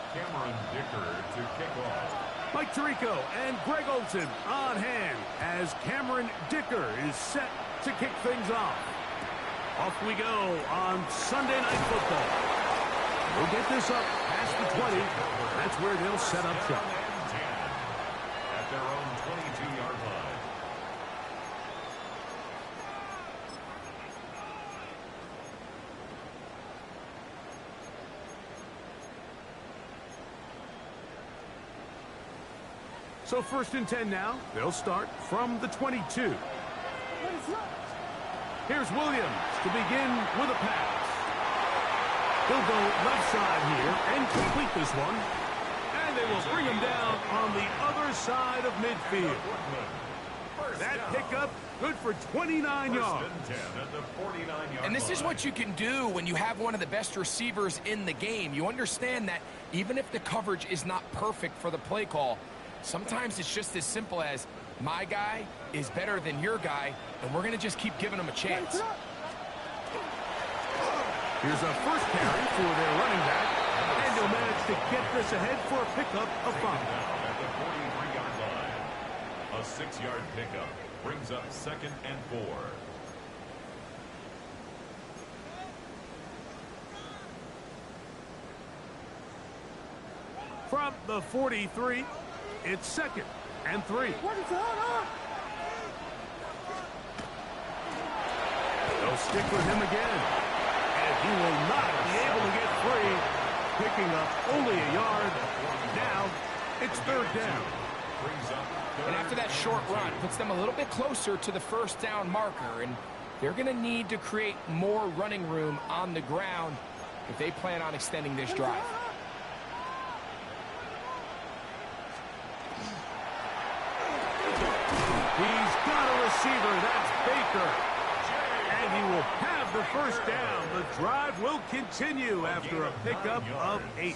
To kick off. Mike Tirico and Greg Olson on hand as Cameron Dicker is set to kick things off. Off we go on Sunday Night Football. We'll get this up past the 20. That's where they'll set up shop. At their own 22-yard line. So 1st and 10 now. They'll start from the 22. Here's Williams to begin with a pass. He'll go left side here and complete this one. And they will bring him down on the other side of midfield. That pickup good for 29 yards. And this is what you can do when you have one of the best receivers in the game. You understand that even if the coverage is not perfect for the play call, sometimes it's just as simple as my guy is better than your guy, and we're going to just keep giving him a chance. Here's a first carry for their running back, and he'll manage to get this ahead for a pickup of 5. At the 43-yard line, a 6-yard pickup brings up 2nd and 4. From the 43, it's 2nd and 3. They'll stick with him again. And he will not be able to get free. Picking up only a yard. Now, it's 3rd down. And after that short run, puts them a little bit closer to the 1st down marker. And they're going to need to create more running room on the ground if they plan on extending this drive. He's got a receiver. That's Baker. And he will have the 1st down. The drive will continue after a pickup of 8.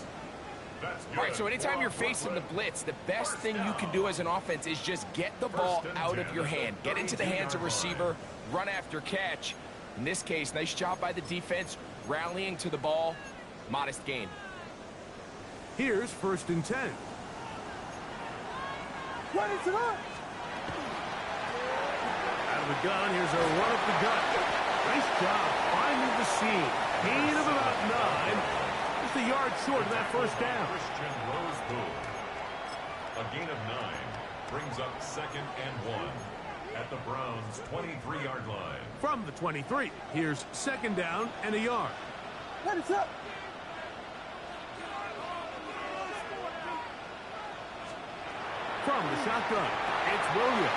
All right, so anytime you're facing the blitz, the best thing you can do as an offense is just get the ball out of your hand. Get into the hands of receiver, run after catch. In this case, nice job by the defense, rallying to the ball. Modest gain. Here's 1st and 10. Out of the gun, here's a run up the gut. Nice job finding the seam. Gain of about 9. Just a yard short of that 1st down. A gain of 9 brings up 2nd and 1 at the Browns' 23-yard line. From the 23, here's 2nd down and a yard. From the shotgun, it's Williams.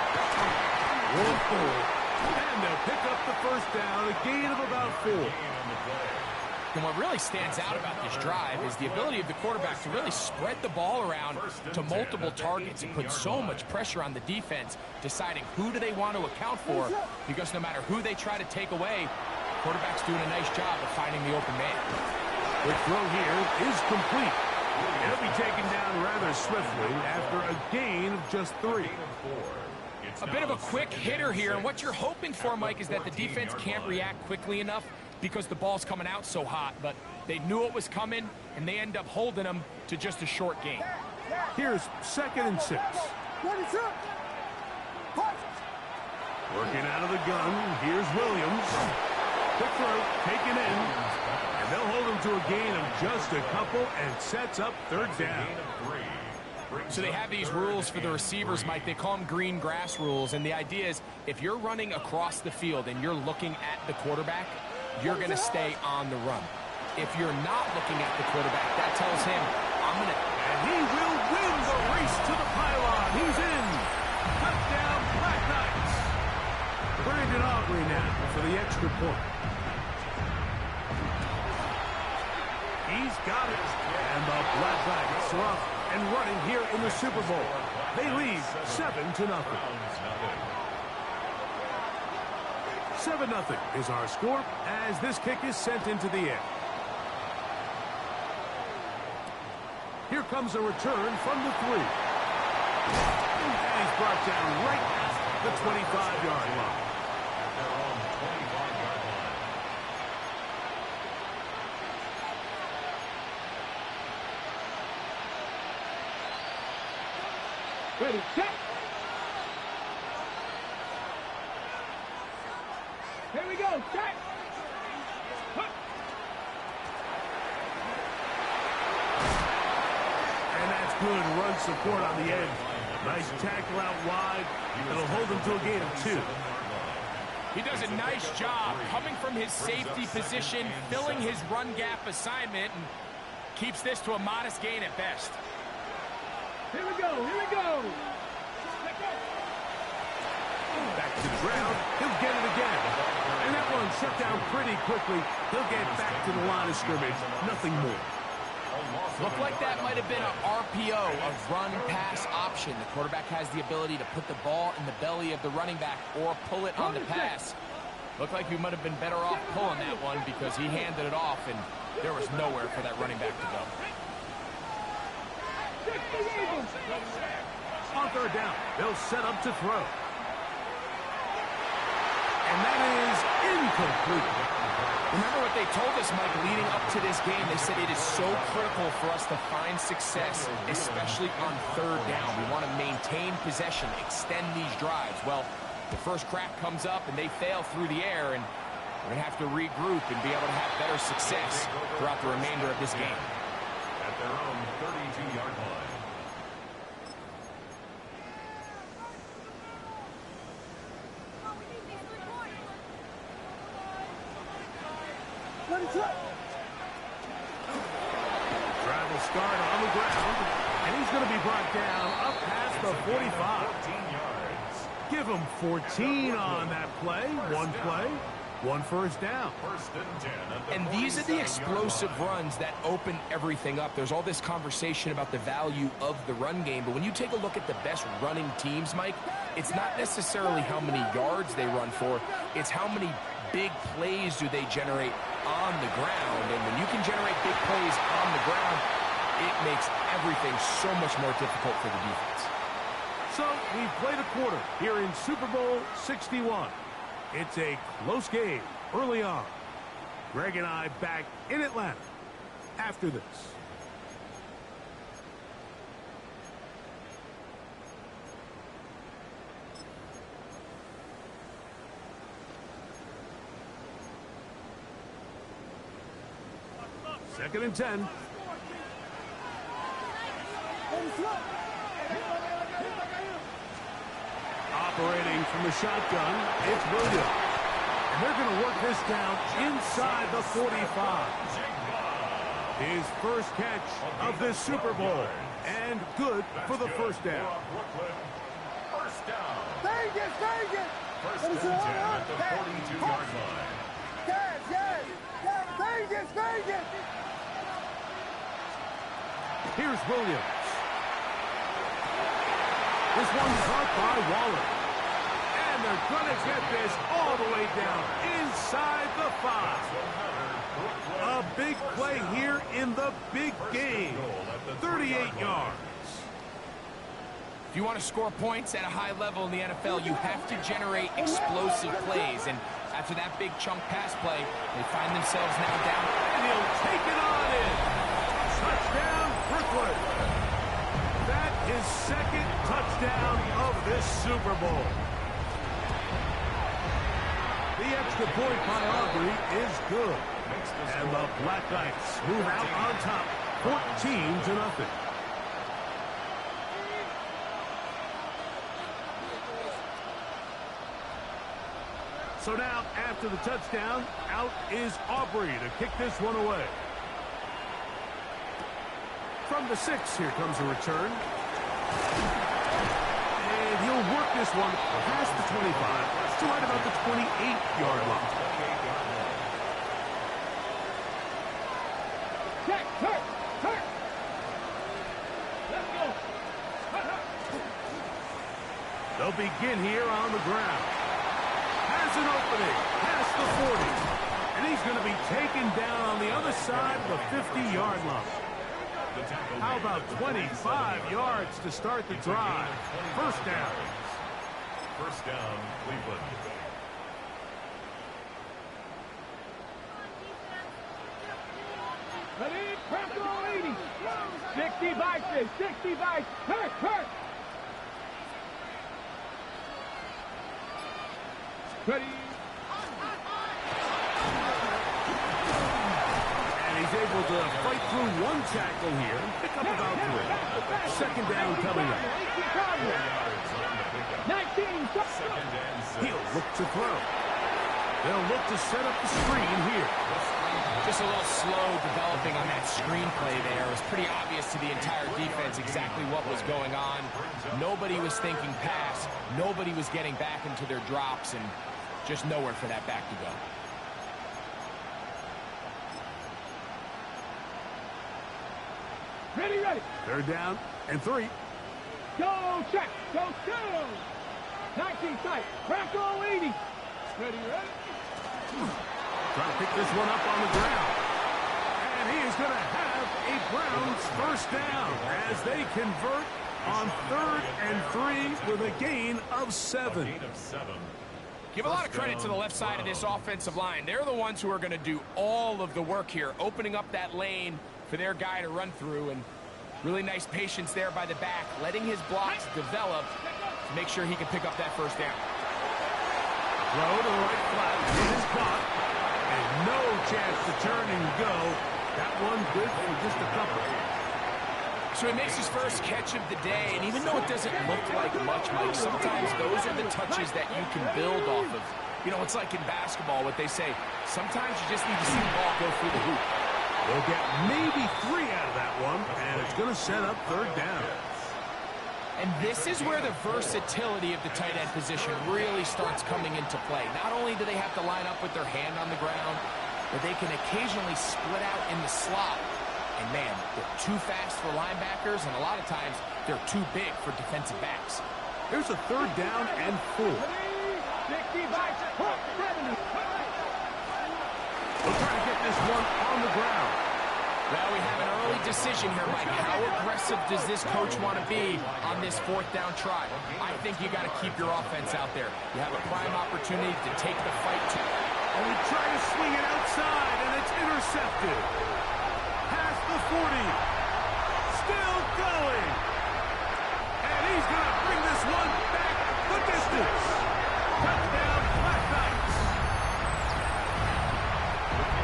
And they'll pick up the 1st down, a gain of about 4. And what really stands out about this drive is the ability of the quarterback to really spread the ball around to multiple targets and put so much pressure on the defense, deciding who do they want to account for, because no matter who they try to take away, quarterback's doing a nice job of finding the open man. The throw here is complete. It'll be taken down rather swiftly after a gain of just 3. A bit of a quick hitter here, and what you're hoping for, Mike, is that the defense can't react quickly enough because the ball's coming out so hot, but they knew it was coming, and they end up holding them to just a short gain. Here's 2nd and 6. Working out of the gun, here's Williams. Quick throw, taken in, and they'll hold him to a gain of just a couple and sets up 3rd down. So they have these rules for the receivers, Mike. They call them green grass rules, and the idea is if you're running across the field and you're looking at the quarterback, you're going to stay on the run. If you're not looking at the quarterback, that tells him, I'm going to... And he will win the race to the pylon. He's in. Touchdown, Black Knights. Brandon Aubrey now for the extra point. He's got it. And the Black Knights are off and running here in the Super Bowl. They lead 7-0. 7-0 is our score as this kick is sent into the air. Here comes a return from the 3. And he's brought down right at the 25-yard line. Ready, set. Here we go, set. And that's good run support on the end. Nice tackle out wide. It'll hold him to a gain of 2. He does a nice job coming from his safety position, filling his run gap assignment, and keeps this to a modest gain at best. Here we go, here we go. Back to the ground. He'll get it again. And that one shut down pretty quickly. He'll get back to the line of scrimmage. Nothing more. Looked like that might have been an RPO, a run-pass option. The quarterback has the ability to put the ball in the belly of the running back or pull it on the pass. Looked like we might have been better off pulling that one because he handed it off, and there was nowhere for that running back to go. On third down, they'll set up to throw. And that is incomplete. Remember what they told us, Mike, leading up to this game. They said it is so critical for us to find success, especially on third down. We want to maintain possession, extend these drives. Well, the first crack comes up, and they fail through the air, and we're going to have to regroup and be able to have better success throughout the remainder of this game. At their own 32-yard line. Travel start on the ground, and he's going to be brought down up past the 45. 14 yards. Give him 14 on that play. One first down. First and 10 at the And these are the 47-yard explosive line. runs that open everything up. There's all this conversation about the value of the run game, but when you take a look at the best running teams, Mike, it's not necessarily how many yards they run for, it's how many big plays do they generate on the ground. And when you can generate big plays on the ground, it makes everything so much more difficult for the defense. So we've played a quarter here in Super Bowl 61. It's a close game early on. Greg and I back in Atlanta after this. Second and 10. Operating from the shotgun, it's Williams. And they're going to work this down inside the 45. His first catch of this Super Bowl. And good for the first down. First down. Vegas! First and 10 at the 42-yard line. Yes! Vegas! Here's Williams. This one's caught by Waller. And they're going to get this all the way down inside the 5. A big play here in the big game. 38 yards. If you want to score points at a high level in the NFL, you have to generate explosive plays. And after that big chunk pass play, they find themselves now down. And he'll take it on in. Touchdown, Brooklyn. That is second touchdown of this Super Bowl. The extra point by Aubrey is good. And the Black Knights move out on top, 14-0. So now, after the touchdown, out is Aubrey to kick this one away. From the 6, here comes a return. And he'll work this one past the 25 to right about the 28-yard line. Turn. Let's go. They'll begin here on the ground. Has an opening past the 40. And he's going to be taken down on the other side of the 50-yard line. How about 25 yards to start the drive? First down. First down, Cleveland. Ready? Press all 80. 60 by 6. 60 by. Hurt. Ready. And he's able to fight through one tackle here and pick up about 3. Second down coming up. 19. He'll look to throw. They'll look to set up the screen here. Just a little slow developing on that screenplay there. It was pretty obvious to the entire defense exactly what was going on. Nobody was thinking pass. Nobody was getting back into their drops, and just nowhere for that back to go. Ready, ready. Third down and 3. Go check. Go 2. 19 tight. Crackle 80. Ready, ready. Trying to pick this one up on the ground. And he is going to have a Browns first down as they convert on 3rd and 3 with a gain of 7. Give a lot of credit to the left side of this offensive line. They're the ones who are going to do all of the work here, opening up that lane for their guy to run through, and really nice patience there by the back, letting his blocks develop to make sure he can pick up that first down. Throw to the right flat. It is caught. And no chance to turn and go. That one good for just a couple. So he makes his first catch of the day, and even though it doesn't look like much, Mike, sometimes those are the touches that you can build off of. You know, it's like in basketball, what they say, sometimes you just need to see the ball go through the hoop. They'll get maybe 3 out of that one, and it's going to set up 3rd down. And this is where the versatility of the tight end position really starts coming into play. Not only do they have to line up with their hand on the ground, but they can occasionally split out in the slot. And man, they're too fast for linebackers, and a lot of times they're too big for defensive backs. Here's a 3rd down and 4. 60 by 70. They'll try to get this one on the ground. Well, we have an early decision here, Mike. How aggressive does this coach want to be on this 4th down try? I think you got to keep your offense out there. You have a prime opportunity to take the fight to. And we try to swing it outside, and it's intercepted. Past the 40. Still going. And he's going to bring this one back the distance. Touchdown, Black Knights.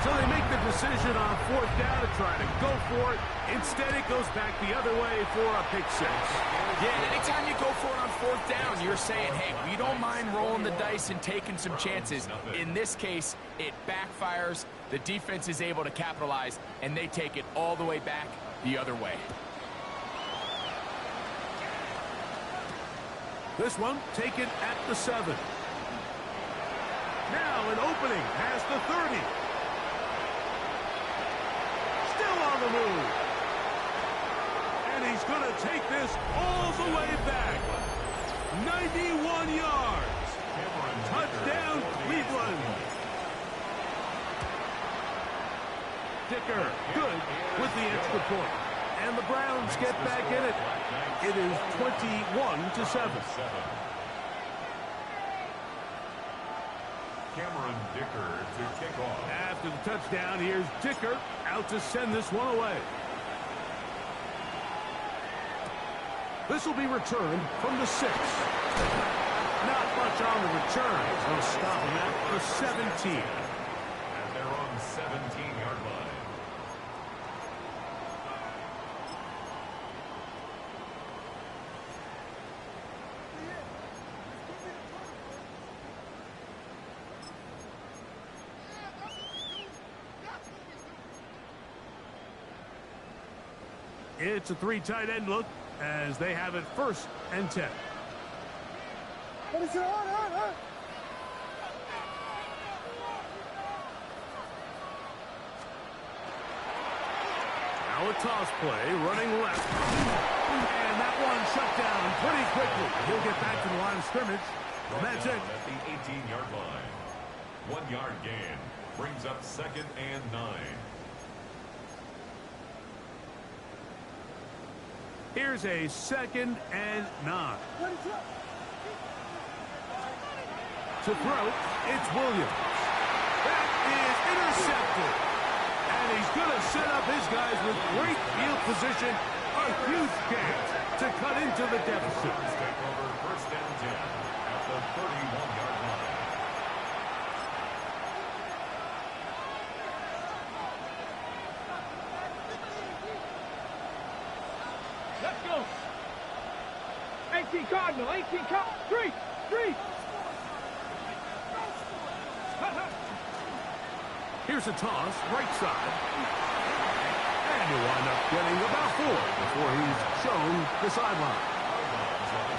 So they make the decision on 4th down to try to go for it. Instead, it goes back the other way for a pick 6. Yeah, anytime you go for it on 4th down, you're saying, hey, we don't mind rolling the dice and taking some chances. In this case, it backfires. The defense is able to capitalize, and they take it all the way back the other way. This one taken at the 7. Now an opening past the 30. On the move. And he's going to take this all the way back. 91 yards. Touchdown, Cleveland. Dicker, good with the extra point. And the Browns get back in it. It is 21-7. Cameron Dicker to kick off. After the touchdown, here's Dicker out to send this one away. This will be returned from the 6. Not much on the return. They'll stop him at the 17. And they're on 17-yard line. It's a 3 tight end look as they have it 1st and 10. Now a toss play, running left. And that one shut down pretty quickly. He'll get back to the line of scrimmage. And that's it. At the 18-yard line. 1-yard gain brings up 2nd and 9. Here's a 2nd and 9. To throw, it's Williams. That is intercepted. And he's going to set up his guys with great field position. A huge chance to cut into the deficit. Take over 1st and 10 at the 31-yard line. Let's go. 18 Cardinal, 18 Cardinal. Three. Here's a toss, right side. And he'll wind up getting about 4 before he's shown the sideline.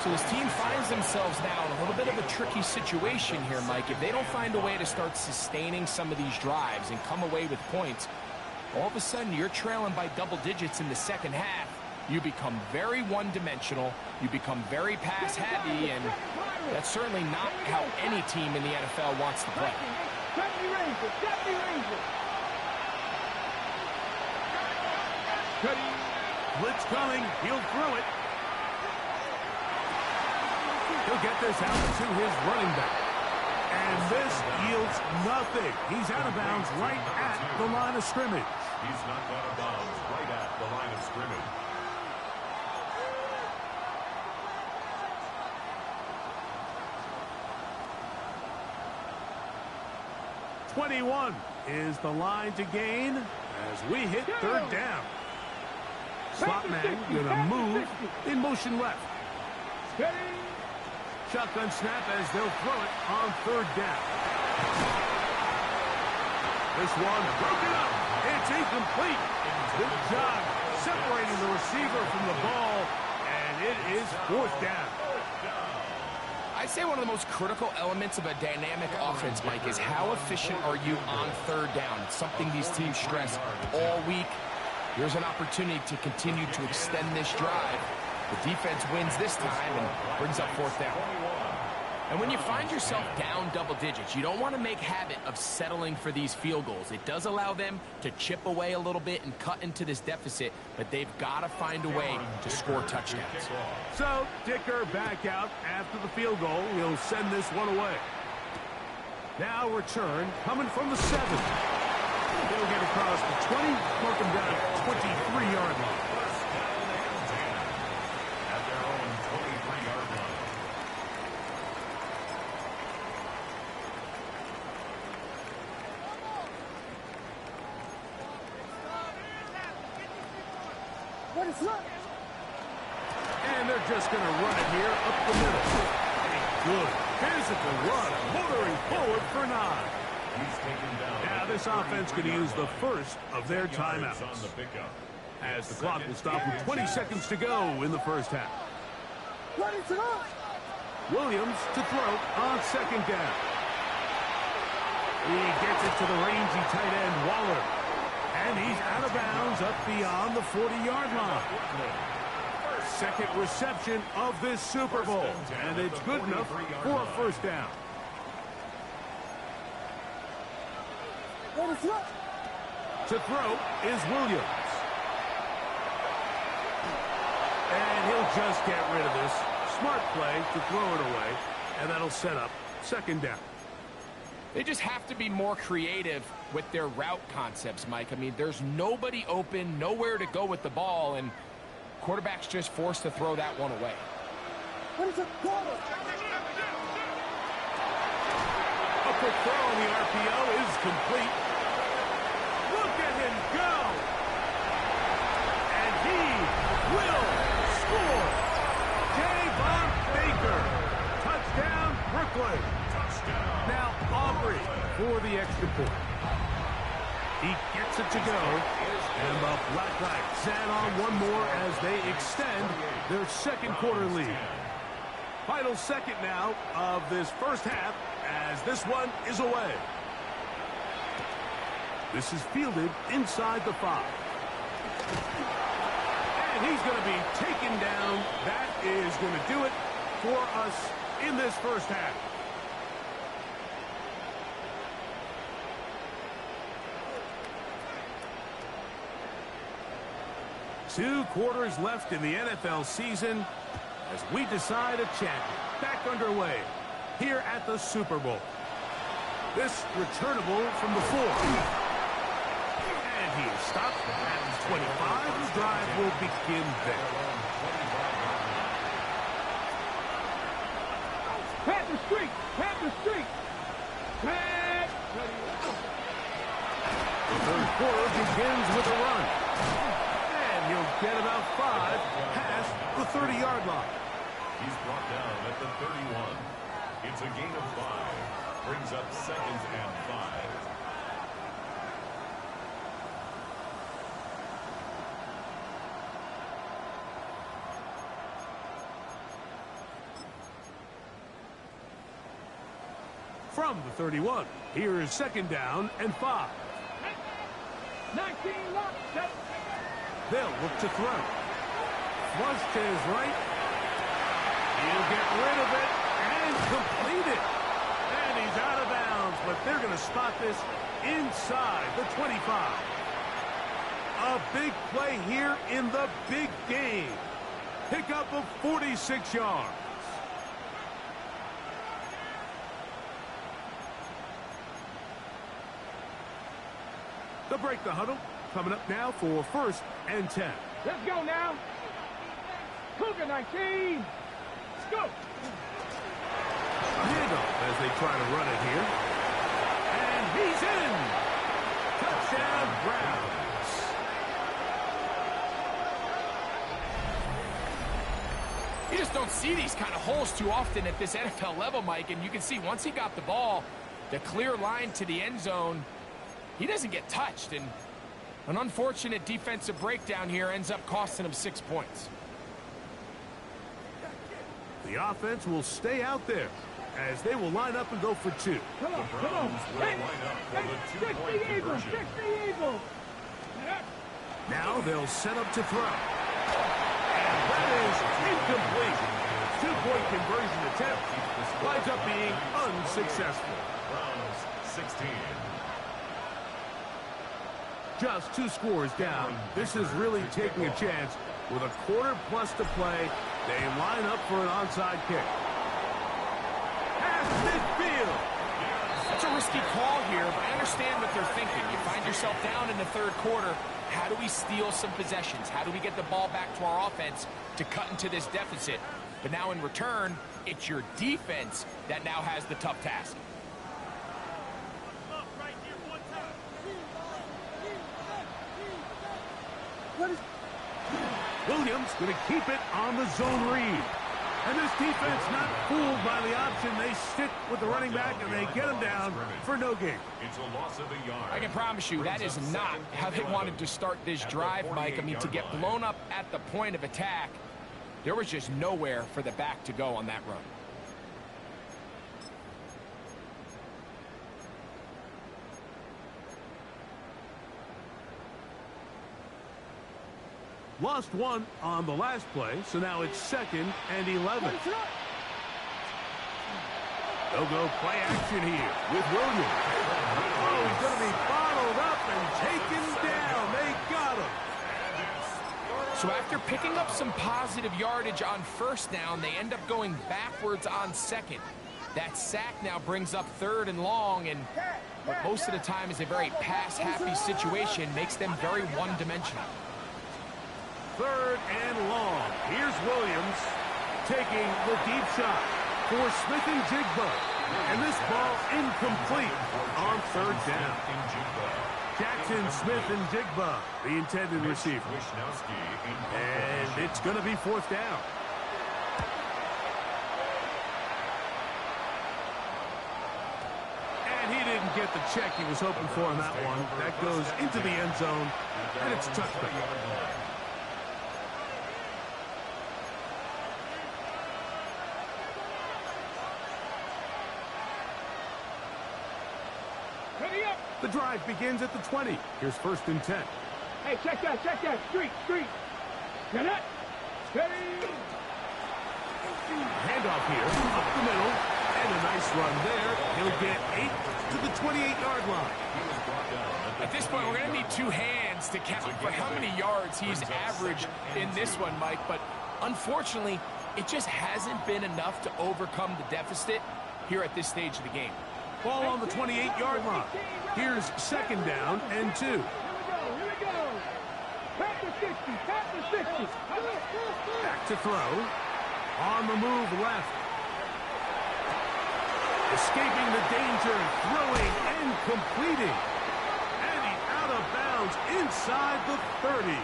So this team finds themselves now in a little bit of a tricky situation here, Mike. If they don't find a way to start sustaining some of these drives and come away with points, all of a sudden you're trailing by double digits in the second half. You become very one-dimensional, you become very pass-heavy, and that's certainly not how any team in the NFL wants to play. Blitz coming, he'll throw it. He'll get this out to his running back. And this yields nothing. He's out of bounds right at the line of scrimmage. He's knocked out of bounds right at the line of scrimmage. "21 is the line to gain as we hit third down. Slot man gonna move in motion left. Shotgun snap as they'll throw it on third down. This one broken up. It's incomplete. Good job separating the receiver from the ball, and it is fourth down. I'd say one of the most critical elements of a dynamic offense, Mike, is how efficient are you on third down. It's something these teams stress all week. Here's an opportunity to continue to extend this drive. The defense wins this time and brings up fourth down. And when you find yourself down double digits, you don't want to make habit of settling for these field goals. It does allow them to chip away a little bit and cut into this deficit, but they've got to find a way to score touchdowns. So, Dicker back out after the field goal. He'll send this one away. Now return coming from the 7. He'll get across the 20, mark him down at 23-yard line. At their own 23-yard line. And they're just going to run it here up the middle. A good physical run, motoring forward for 9. He's taken down. Now this offense going to use the first of their timeouts, On the pickup. as the clock will stop with 20 seconds to go in the first half. Williams to throw on second down. He gets it to the rangy tight end Waller. And he's out of bounds up beyond the 40-yard line. Second reception of this Super Bowl, and it's good enough for a first down. To throw is Williams. And he'll just get rid of this. Smart play to throw it away, and that'll set up second down. They just have to be more creative with their route concepts, Mike. I mean, there's nobody open, nowhere to go with the ball, and quarterback's just forced to throw that one away. A quick throw on the RPO is complete. Look at him go! And he will score! Javon Baker. Touchdown, Brooklyn. Now Aubrey for the extra point. He gets it to go. And the Blackhawks add on one more as they extend their second quarter lead. Final second now of this first half as this one is away. This is fielded inside the 5. And he's going to be taken down. That is going to do it for us in this first half. Two quarters left in the NFL season as we decide a champion. Back underway here at the Super Bowl. This returnable from the 4. And he is stopped at his 25. The drive will begin there. Panther streak! Panther streak! The third quarter begins with a run. And he'll get about 5 past the 30-yard line. He's brought down at the 31. It's a gain of 5. Brings up 2nd and 5. From the 31, here is 2nd down and 5. 19 left. Set. They'll look to throw. Flush to his right. He'll get rid of it and complete it. And he's out of bounds, but they're going to spot this inside the 25. A big play here in the big game. Pickup of 46 yards. They'll break the huddle. Coming up now for 1st and 10. Let's go now. Cougar 19. Let's go. A handoff as they try to run it here. And he's in. Touchdown, Browns. You just don't see these kind of holes too often at this NFL level, Mike. And you can see once he got the ball, the clear line to the end zone, he doesn't get touched. And an unfortunate defensive breakdown here ends up costing him 6 points. The offense will stay out there as they will line up and go for 2. Come on, come on. Will line up for the 2-point Eagles, conversion. 60 Eagles. Now they'll set up to throw. And that is incomplete. 2-point conversion attempt winds up being unsuccessful. Browns 16. Just 2 scores down. This is really taking a chance. With a quarter plus to play, they line up for an onside kick. Past midfield. That's a risky call here, but I understand what they're thinking. You find yourself down in the 3rd quarter. How do we steal some possessions? How do we get the ball back to our offense to cut into this deficit? But now in return, it's your defense that now has the tough task. Williams going to keep it on the zone read. And this defense not fooled by the option. They stick with the running back and they get him down for no gain. It's a loss of a yard. I can promise you that is not how they wanted to start this drive, Mike. I mean, to get blown up at the point of attack, there was just nowhere for the back to go on that run. Lost 1 on the last play, so now it's 2nd and 11. They'll go play action here with Williams. Oh, he's going to be bottled up and taken down. They got him. So after picking up some positive yardage on 1st down, they end up going backwards on 2nd. That sack now brings up 3rd and long, and what most of the time is a very pass-happy situation makes them very one-dimensional. 3rd and long. Here's Williams taking the deep shot for Smith and Jigba. And this ball incomplete on 3rd down. Jackson, Smith, and Jigba, the intended receiver. And it's going to be 4th down. And he didn't get the check he was hoping for on that one. That goes into the end zone, and it's a touchback. The drive begins at the 20. Here's 1st and 10. Hey, check that, check that. Street. Get it. Steady. Handoff here, up the middle, and a nice run there. He'll get 8 to the 28-yard line. At this point, we're going to need 2 hands to count for how many yards he's averaged in this one, Mike. But unfortunately, it just hasn't been enough to overcome the deficit here at this stage of the game. Ball on the 28-yard line. Here's 2nd down and 2. Here we go. Pat the 60. Back to throw. On the move left. Escaping the danger, throwing and completing. And he's out of bounds inside the 30.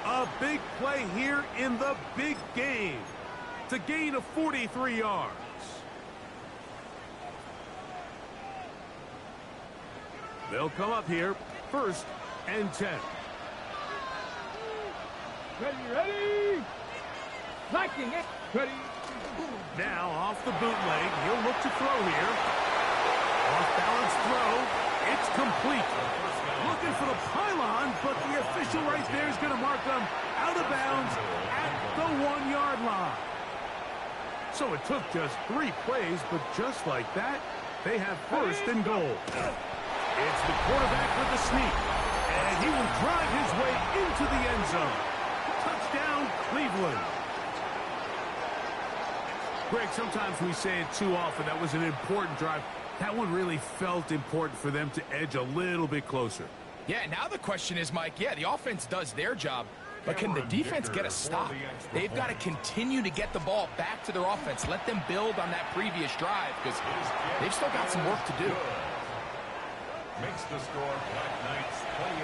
A big play here in the big game. It's a gain of 43 yards. They'll come up here, 1st and 10. Ready. Liking it. Ready. Now off the bootleg, he'll look to throw here. Off balance throw, it's complete. Looking for the pylon, but the official right there is going to mark them out of bounds at the 1-yard line. So it took just 3 plays, but just like that, they have 1st and goal. It's the quarterback with the sneak, and he will drive his way into the end zone. Touchdown, Cleveland. Greg, sometimes we say it too often. That was an important drive. That one really felt important for them to edge a little bit closer. Yeah, now the question is, Mike, yeah, the offense does their job, but can the defense get a stop? They've got to continue to get the ball back to their offense. Let them build on that previous drive because they've still got some work to do. Makes the score Black Knights 28,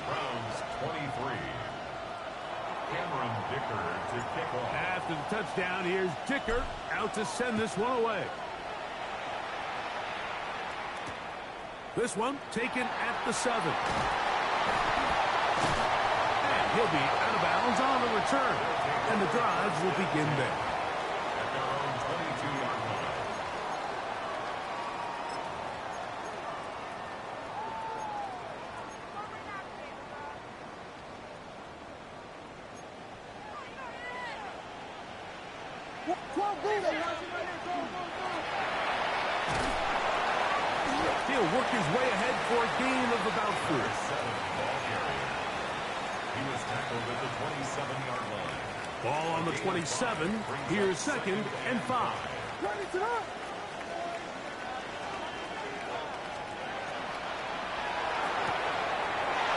Browns 23. Cameron Dicker to kick off. After the touchdown, here's Dicker out to send this one away. This one taken at the 7. And he'll be out of bounds on the return. And the drives will begin there. At their own 22-yard line. He'll work his way ahead for a gain of about 4. He was tackled at the 27-yard line. Ball on the 27. Here's 2nd and 5.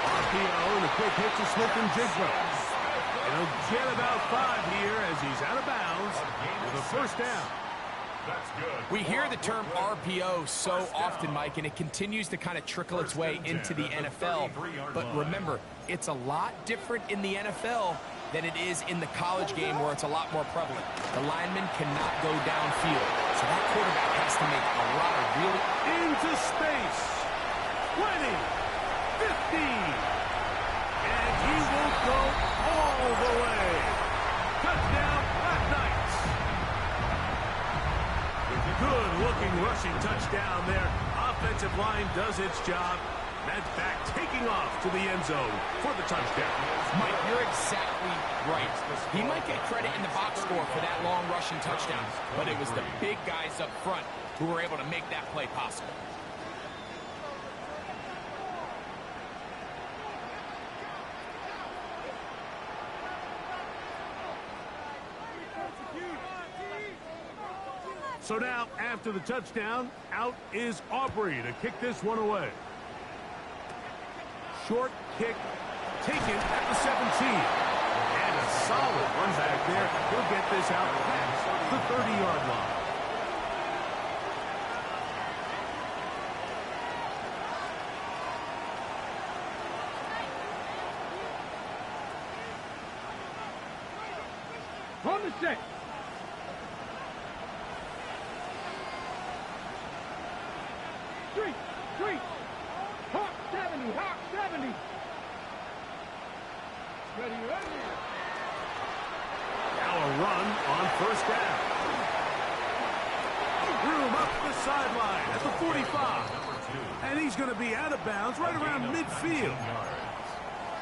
RPO and a quick hit to Smith and Jigba. He'll get about 5 here as he's out of bounds with a 1st down. That's good. We hear the term RPO so often, Mike, and it continues to kind of trickle its way into the NFL. But remember, it's a lot different in the NFL than it is in the college game where it's a lot more prevalent. The lineman cannot go downfield, so that quarterback has to make a lot of really... Into space. 20. 15. And he will go all the way. Touchdown, Black Knights. Good-looking rushing touchdown there. Offensive line does its job. That's back taking off to the end zone for the touchdown. Mike, you're exactly right. He might get credit in the box score for that long rushing touchdown, but it was the big guys up front who were able to make that play possible. So now, after the touchdown, out is Aubrey to kick this one away. Short kick taken at the 17. And a solid run back there. He'll get this out past the 30-yard line. On the set. Street. Hawk 70. Ready. Now a run on 1st down. Room up the sideline at the 45. And he's going to be out of bounds right around midfield.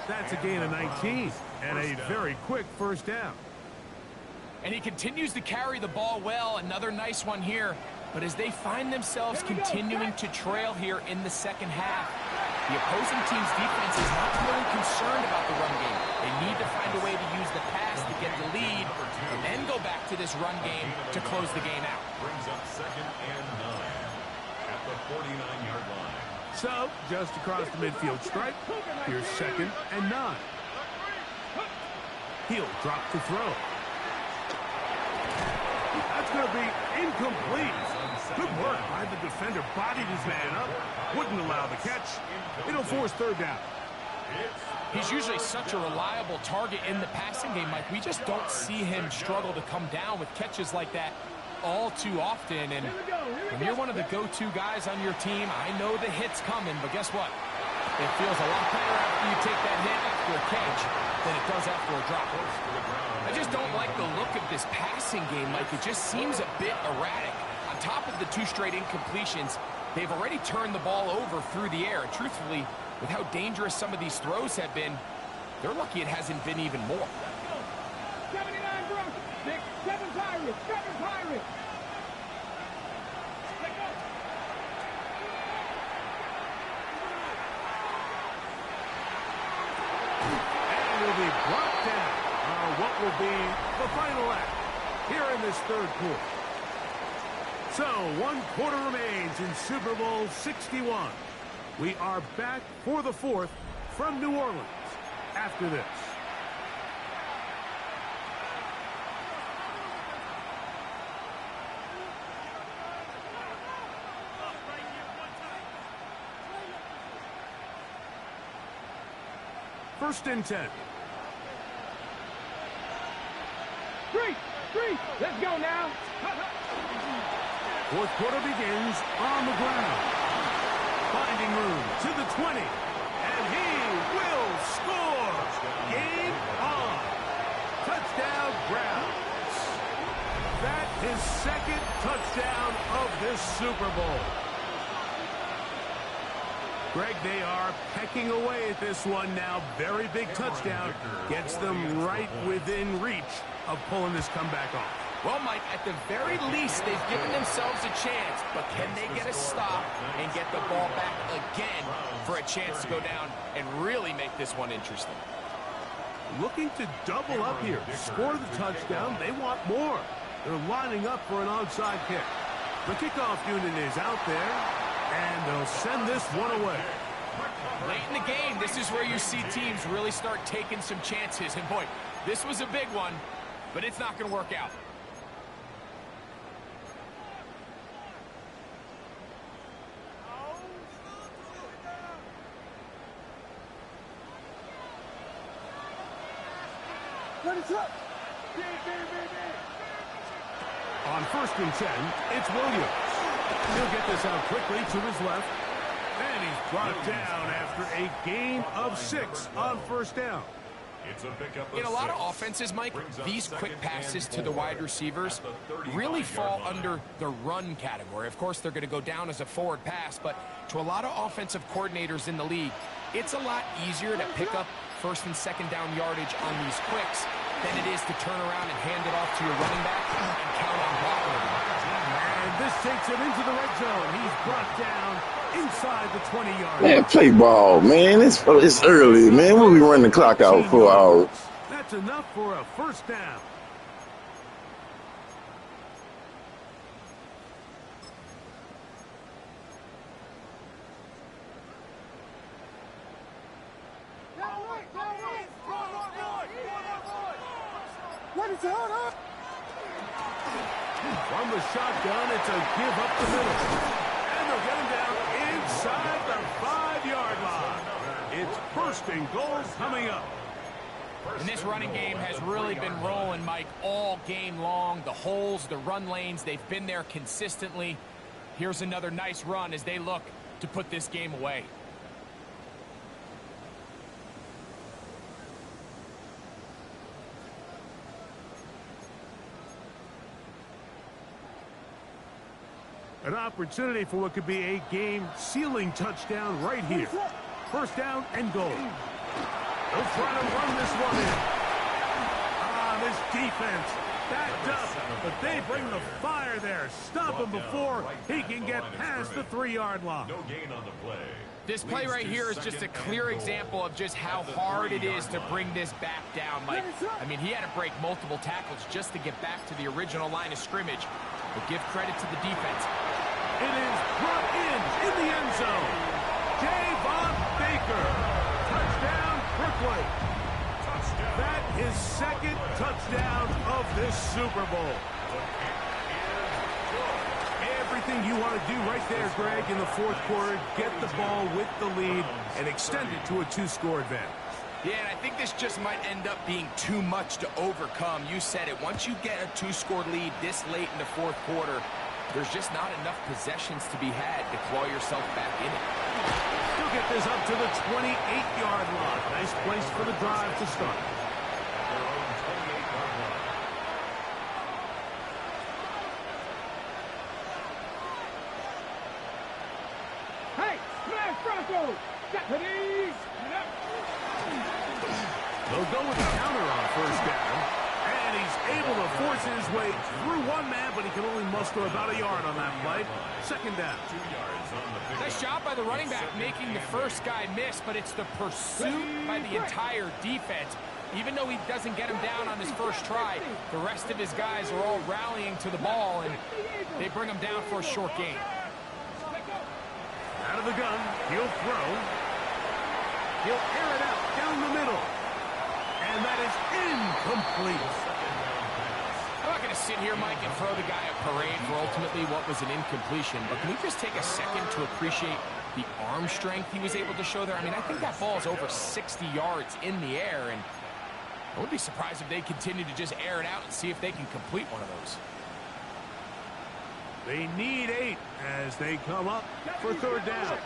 That's a gain of 19 and a very quick 1st down. And he continues to carry the ball well. Another nice one here. But as they find themselves continuing to trail here in the 2nd half, the opposing team's defense is not really concerned about the run game. They need to find a way to use the pass to get the lead and then go back to this run game to close the game out. Brings up 2nd and 9 at the 49-yard line. So, just across the midfield stripe, here's 2nd and 9. He'll drop to throw. That's going to be incomplete. Good work by the defender. Bodied his man up. Wouldn't allow the catch. It'll force 3rd down. It's He's usually such a reliable target in the passing game, Mike. We just don't see him struggle to come down with catches like that all too often. And when you're one of the go-to guys on your team, I know the hit's coming, but guess what? It feels a lot better after you take that hit after a catch than it does after a drop. I just don't like the look of this passing game, Mike. It just seems a bit erratic. On top of the 2 straight incompletions, they've already turned the ball over through the air. And truthfully, with how dangerous some of these throws have been, they're lucky it hasn't been even more. 79 Broncos, 6, 7 Pirates, 7 Pirates. And will be brought down on what will be the final act here in this third quarter. So, 1 quarter remains in Super Bowl 61. We are back for the 4th from New Orleans after this. First and 10. 3, let's go now. 4th quarter begins on the ground. Finding room to the 20. And he will score. Game on. Touchdown Browns. That is 2nd touchdown of this Super Bowl. Greg, they are pecking away at this one now. Very big touchdown. Gets them right within reach of pulling this comeback off. Well, Mike, at the very least, they've given themselves a chance. But can they get a stop and get the ball back again for a chance to go down and really make this one interesting? Looking to double up here. Score the touchdown. They want more. They're lining up for an onside kick. The kickoff unit is out there, and they'll send this one away. Late in the game, this is where you see teams really start taking some chances. And, boy, this was a big one, but it's not going to work out. On 1st and 10, it's Williams. He'll get this out quickly to his left. And he's brought down after a gain of 6 on 1st down. In a lot of offenses, Mike, these quick passes to the wide receivers really fall under the run category. Of course, they're going to go down as a forward pass, but to a lot of offensive coordinators in the league, it's a lot easier to pick up 1st and 2nd down yardage on these quicks than it is to turn around and hand it off to your running back and count on blocking. And this takes him into the red zone. He's brought down inside the 20-yard line. Man, play ball, man. It's early, man. We'll be running the clock out for hours. That's enough for a 1st down. From the shotgun, it's a give up the middle. And they'll get him down inside the 5-yard line. It's 1st and goal coming up. And this running game has really been rolling, Mike, all game long. The holes, the run lanes, they've been there consistently. Here's another nice run as they look to put this game away. An opportunity for what could be a game-sealing touchdown right here. 1st down and goal. They'll try to run this one in. This defense backed up, but they bring the fire there. Stop him before he can get past the 3-yard line. No gain on the play. This play right here is just a clear example of just how hard it is to bring this back down, Mike. I mean, he had to break multiple tackles just to get back to the original line of scrimmage. But give credit to the defense. It is brought in the end zone. Javon Baker. Touchdown, Brooklyn. That is 2nd touchdown of this Super Bowl. Everything you want to do right there, Greg, in the 4th quarter, get the ball with the lead and extend it to a 2-score advantage. Yeah, and I think this just might end up being too much to overcome. You said it. Once you get a 2-score lead this late in the fourth quarter, there's just not enough possessions to be had to claw yourself back in it. He'll get this up to the 28-yard line. Nice place for the drive to start. Their own 28-yard line. Hey, smash Bronco! Deputies! They'll go with the counter on first down. And he's able to force his way through one man, but he can only muster about a yard on that play. Second down. 2 yards on the pickup. Nice job by the running back making the first guy miss, but it's the pursuit by the entire defense. Even though he doesn't get him down on his first try, the rest of his guys are all rallying to the ball, and they bring him down for a short gain. Out of the gun, he'll throw. He'll air it out down the middle. And that is incomplete. I'm not going to sit here, Mike, and throw the guy a parade for ultimately what was an incompletion, but can we just take a second to appreciate the arm strength he was able to show there? I mean, I think that ball is over 60 yards in the air, and I wouldn't be surprised if they continue to just air it out and see if they can complete one of those. They need 8 as they come up for third down.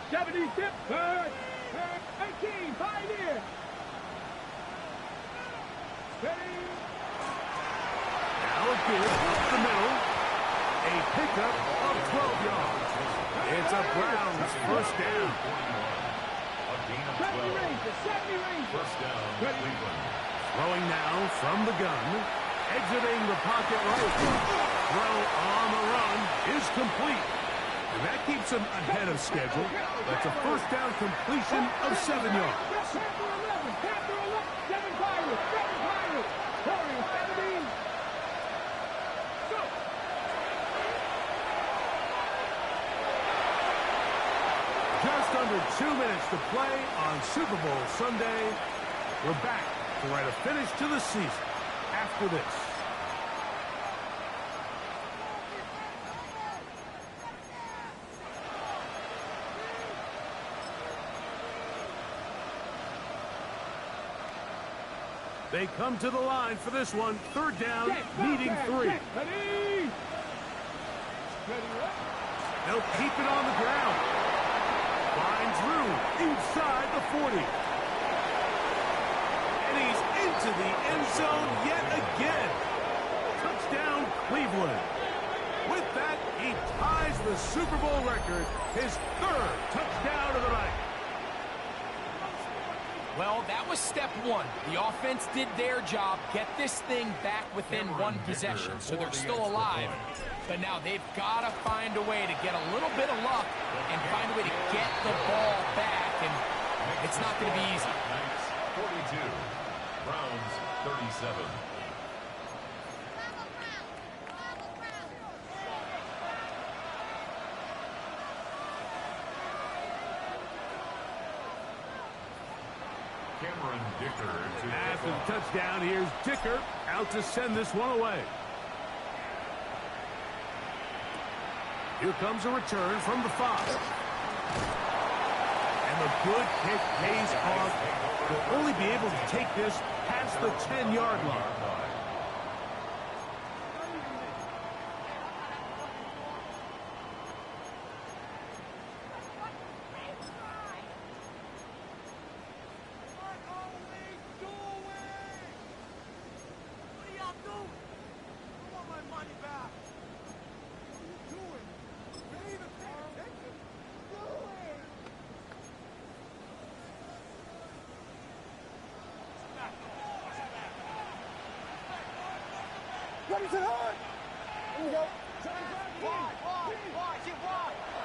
70 tip, third, 18, Pioneer. Ready? Now a good up the middle. A pickup of 12 yards. It's a Browns first down. A gain of 70 12. Rangers, 70 Rangers. First down, Cleveland. Throwing now from the gun. Exiting the pocket right. Throw on the run is complete. And that keeps him ahead of schedule. That's a first down completion of 7 yards. Panther 11, Panther 11, 7 Pirates, 7 Pirates. Warriors 17. Go. Just under 2 minutes to play on Super Bowl Sunday. We're back to write a finish to the season after this. They come to the line for this one. Third down, needing 3. Ready? They'll keep it on the ground. Finds room inside the 40. And he's into the end zone yet again. Touchdown, Cleveland. With that, he ties the Super Bowl record, his 3rd touchdown of the night. Well, that was step 1. The offense did their job, get this thing back within one possession, so they're still alive. But now they've got to find a way to get a little bit of luck and find a way to get the ball back, and it's not going to be easy. 42, Browns 37. After the touchdown, here's Dicker out to send this one away. Here comes a return from the 5. And the good kick pays off. They'll only be able to take this past the 10-yard line.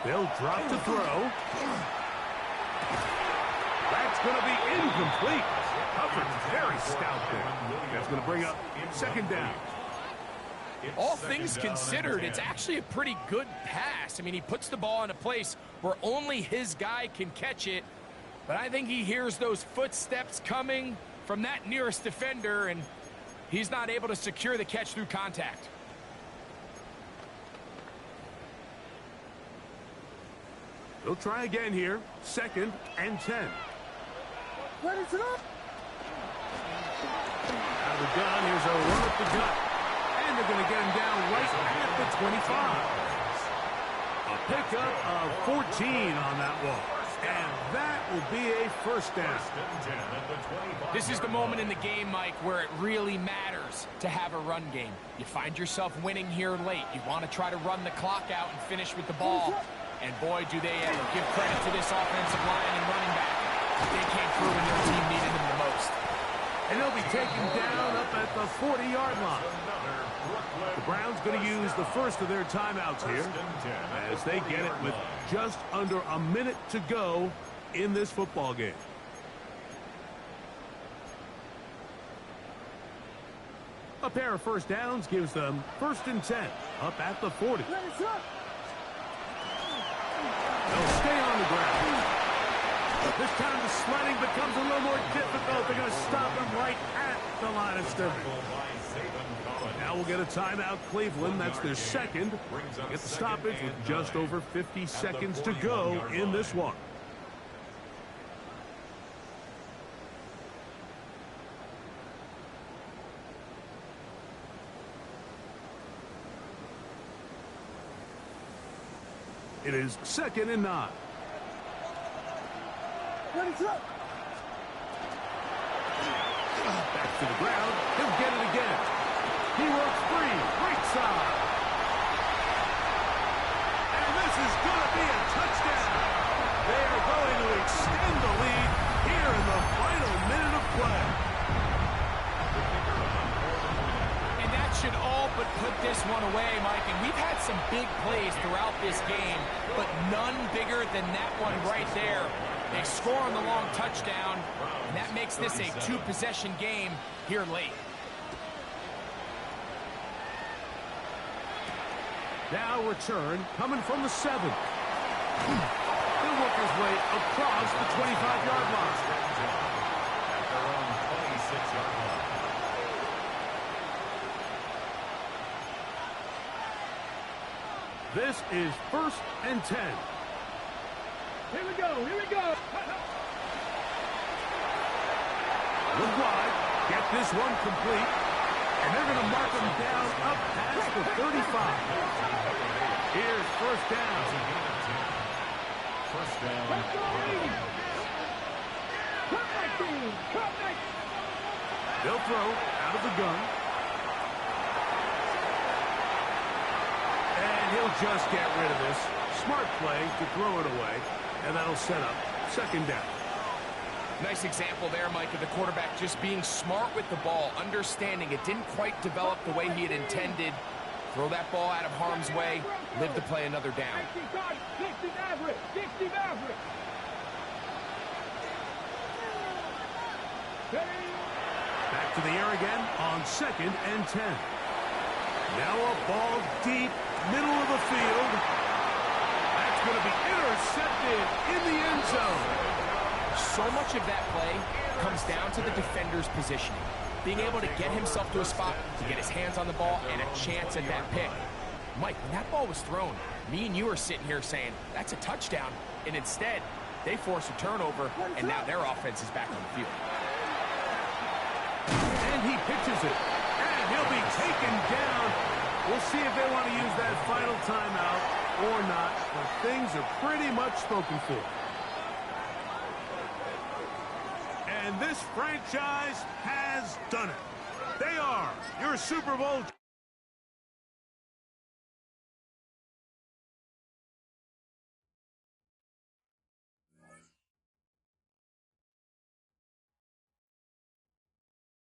They'll drop to throw. That's going to be incomplete. Covered very stout there. That's going to bring up second down. All things considered, it's actually a pretty good pass. I mean, he puts the ball in a place where only his guy can catch it. But I think he hears those footsteps coming from that nearest defender, and he's not able to secure the catch through contact. They'll try again here. 2nd and 10. Ready, set up. Out of the gun, here's a run up the gut. And they're going to get him down right at the 25. A pickup of 14 on that one. And that will be a first down. This is the moment in the game, Mike, where it really matters to have a run game. You find yourself winning here late. You want to try to run the clock out and finish with the ball. And boy, do they ever. Give credit to this offensive line and running back. They came through when their team needed them the most. And they'll be taken down up at the 40-yard line. The Browns going to use the first of their timeouts here as they get it with just under a minute to go in this football game. A pair of first downs gives them 1st and 10 up at the 40. They'll stay on the ground. This time the sledding becomes a little more difficult. They're going to stop him right at the line of scrimmage. Now we'll get a timeout, Cleveland. That's their second. Get the stoppage with just over 50 seconds to go in this one. It is 2nd and 9. Ready, set up. Back to the ground. He'll get it again. He works free. Right side. And this is going to be a touchdown. They are going to extend the lead here in the final minute of play. And that should all but put this one away, Mike. And we've had some big plays throughout this game, but none bigger than that one right there. They score on the long touchdown, and that makes this a 2-possession game here late. Now return coming from the 7. He'll work his way across the 25-yard line. At their own 26-yard line. This is 1st and 10. Here we go, here we go. Look wide. Get this one complete. And they're going to mark him down up past the 35. Here's 1st down. First down. Let's go, Eagles. Come back, team. Come back. They'll throw out of the gun. And he'll just get rid of this. Smart play to throw it away. And that'll set up 2nd down. Nice example there, Mike, of the quarterback just being smart with the ball, understanding it didn't quite develop the way he had intended. Throw that ball out of harm's way, live to play another down. 60 average, 60 average. Back to the air again on 2nd and 10. Now a ball deep, middle of the field. That's going to be intercepted in the end zone. So much of that play comes down to the defender's positioning. Being able to get himself to a spot to get his hands on the ball and a chance at that pick. Mike, when that ball was thrown, me and you are sitting here saying, that's a touchdown. And instead, they force a turnover, and now their offense is back on the field. And he pitches it. And he'll be taken down. We'll see if they want to use that final timeout or not, but things are pretty much spoken for. And this franchise has done it. They are your Super Bowl